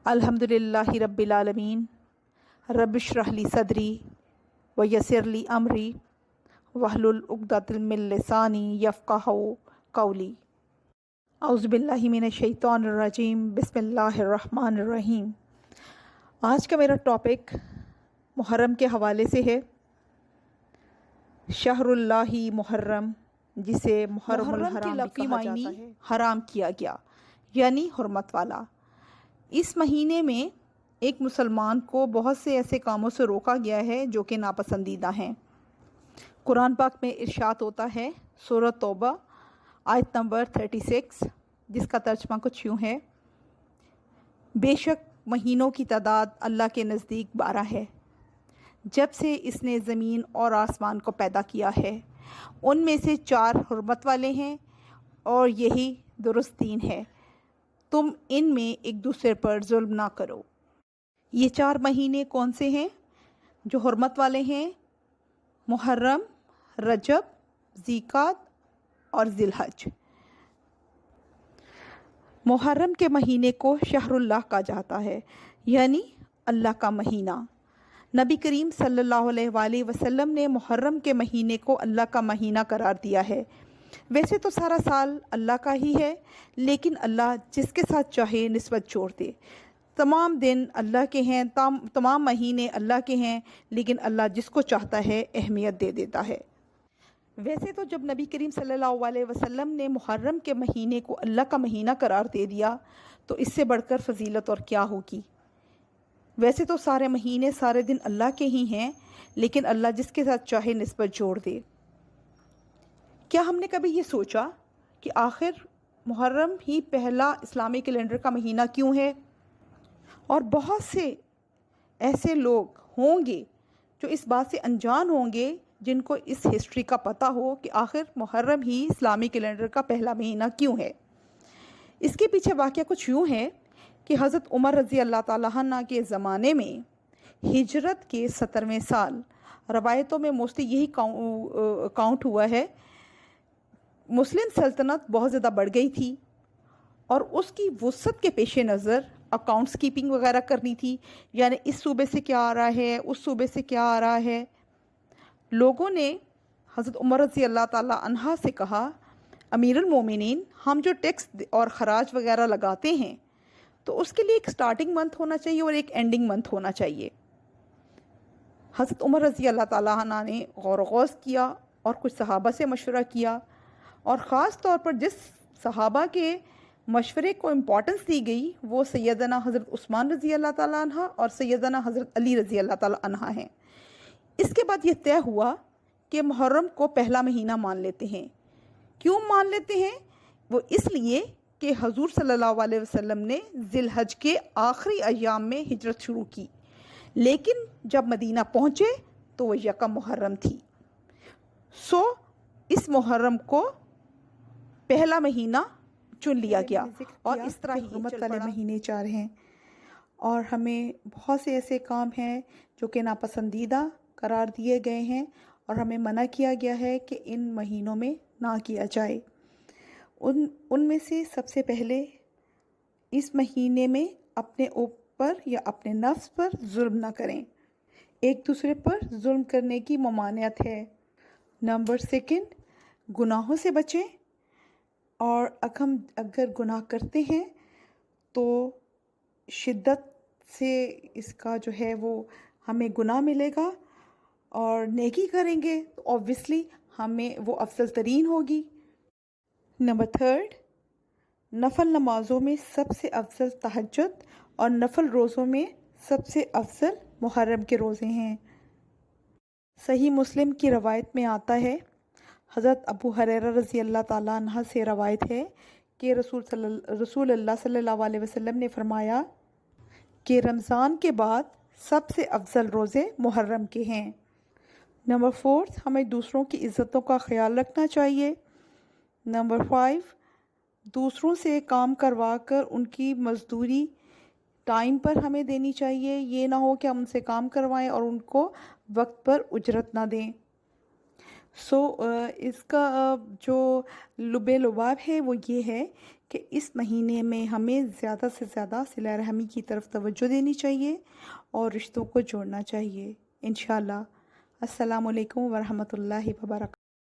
अल्हम्दुलिल्लाहि रब्बिल आलमीन रब्बिश इश्रह ली सदरी व यस्सिर ली अमरी वहलुल उक़दतम मिन लिसानी यफ़क़हू क़ौली। औज़ु बिल्लाहि मिनश शैतानिर रजीम बिस्मिल्लाहिर रहमानिर रहीम। आज का मेरा टॉपिक मुहर्रम के हवाले से है। शहरुल्लाहि मुहर्रम, जिसे मुहर्रमुल हराम भी कहा जाता है, हराम किया गया यानी हुर्मत वाला। इस महीने में एक मुसलमान को बहुत से ऐसे कामों से रोका गया है जो कि नापसंदीदा हैं। कुरान पाक में इरशाद होता है, सूरह तौबा आयत नंबर 36, जिसका तर्जमा कुछ यूँ है, बेशक महीनों की तादाद अल्लाह के नज़दीक 12 है, जब से इसने ज़मीन और आसमान को पैदा किया है। उनमें से 4 हुर्मत वाले हैं और यही दुरुस्त दीन है। तुम इनमें एक दूसरे पर जुल्म ना करो। ये 4 महीने कौन से हैं जो हुर्मत वाले हैं? मुहर्रम, रजब, ज़ीक़ात और ज़िलहज। मुहर्रम के महीने को शहरुल्लाह कहा जाता है, यानी अल्लाह का महीना। नबी करीम सल्लल्लाहु अलैहि वसल्लम ने मुहर्रम के महीने को अल्लाह का महीना करार दिया है। वैसे तो सारा साल अल्लाह का ही है, लेकिन अल्लाह जिसके साथ चाहे निस्बत जोड़ दे। तमाम दिन अल्लाह के हैं, तमाम महीने अल्लाह के हैं, लेकिन अल्लाह जिसको चाहता है अहमियत दे देता है। वैसे तो जब नबी करीम सल्लल्लाहु अलैहि वसल्लम ने मुहर्रम के महीने को अल्लाह का महीना करार दे दिया, तो इससे बढ़कर फजीलत और क्या होगी। वैसे तो सारे महीने सारे दिन अल्लाह के ही हैं, लेकिन अल्लाह जिसके साथ चाहे निस्बत जोड़ दे। क्या हमने कभी ये सोचा कि आखिर मुहर्रम ही पहला इस्लामी कैलेंडर का महीना क्यों है? और बहुत से ऐसे लोग होंगे जो इस बात से अनजान होंगे, जिनको इस हिस्ट्री का पता हो कि आखिर मुहर्रम ही इस्लामी कैलेंडर का पहला महीना क्यों है। इसके पीछे वाक़या कुछ यूँ है कि हज़रत उमर रज़ी अल्लाह ताला अन्हु के ज़माने में हिजरत के 17वें साल, रवायतों में मोस्टली यही काउंट हुआ है, मुस्लिम सल्तनत बहुत ज़्यादा बढ़ गई थी और उसकी वुसअत के पेश नज़र अकाउंट्स कीपिंग वगैरह करनी थी, यानी इस सूबे से क्या आ रहा है, उस सूबे से क्या आ रहा है। लोगों ने हज़रत उमर रज़ी अल्लाह ताला अन्हा से कहा, अमीरुल मोमिनीन, हम जो टैक्स और ख़राज वगैरह लगाते हैं, तो उसके लिए एक स्टार्टिंग मंथ होना चाहिए और एक एंडिंग मंथ होना चाहिए। हज़रत उमर रज़ी अल्लाह ताला अन्हा ने गौर किया और कुछ सहाबा से मशवरा किया, और ख़ास तौर पर जिस सहाबा के मशवरे को इम्पोर्टेंस दी गई वो सैयदना हज़रत उस्मान रज़ी अल्लाह ताला अन्हा और सैयदना हज़रत अली रज़ी अल्लाह ताला अन्हा हैं। इसके बाद ये तय हुआ कि मुहर्रम को पहला महीना मान लेते हैं। क्यों मान लेते हैं? वो इसलिए कि हजूर सल्लल्लाहु अलैहि वसल्लम ने ज़िलहज के आखिरी अय्याम में हिजरत शुरू की, लेकिन जब मदीना पहुँचे तो वह यकम मुहर्रम थी। सो इस मुहर्रम को पहला महीना चुन लिया गया और इस तरह ही हुर्मत वाले महीने 4 हैं। और हमें बहुत से ऐसे काम हैं जो कि नापसंदीदा करार दिए गए हैं और हमें मना किया गया है कि इन महीनों में ना किया जाए। उनमें से सबसे पहले, इस महीने में अपने ऊपर या अपने नफ्स पर जुल्म ना करें। एक दूसरे पर जुल्म करने की ममानियत है। नंबर 2, गुनाहों से बचें, और अगर गुनाह करते हैं तो शिद्दत से इसका जो है वो हमें गुनाह मिलेगा, और नेकी करेंगे तो ऑब्वियसली हमें वो अफजल तरीन होगी। नंबर 3, नफल नमाज़ों में सबसे अफजल तहज्जुद और नफल रोज़ों में सबसे अफजल मुहर्रम के रोज़े हैं। सही मुस्लिम की रवायत में आता है, हज़रत अबू हुरैरा रज़ी अल्लाह ताला अन्हा से रवायत है कि रसूल अल्लाह सल्लल्लाहु अलैहि वसल्लम ने फरमाया कि रमज़ान के बाद सबसे अफजल रोज़े मुहर्रम के हैं। नंबर 4, हमें दूसरों की इज़्ज़तों का ख्याल रखना चाहिए। नंबर 5, दूसरों से काम करवा कर उनकी मज़दूरी टाइम पर हमें देनी चाहिए। ये ना हो कि हम उनसे काम करवाएं और उनको वक्त पर उजरत ना दें। इसका जो लुबे लुबाब है वो ये है کہ اس مہینے میں ہمیں زیادہ سے زیادہ صلہ رحمی کی طرف توجہ دینی چاہیے اور رشتوں کو جوڑنا چاہیے انشاءاللہ۔ السلام علیکم ورحمۃ اللہ وبرکاتہ۔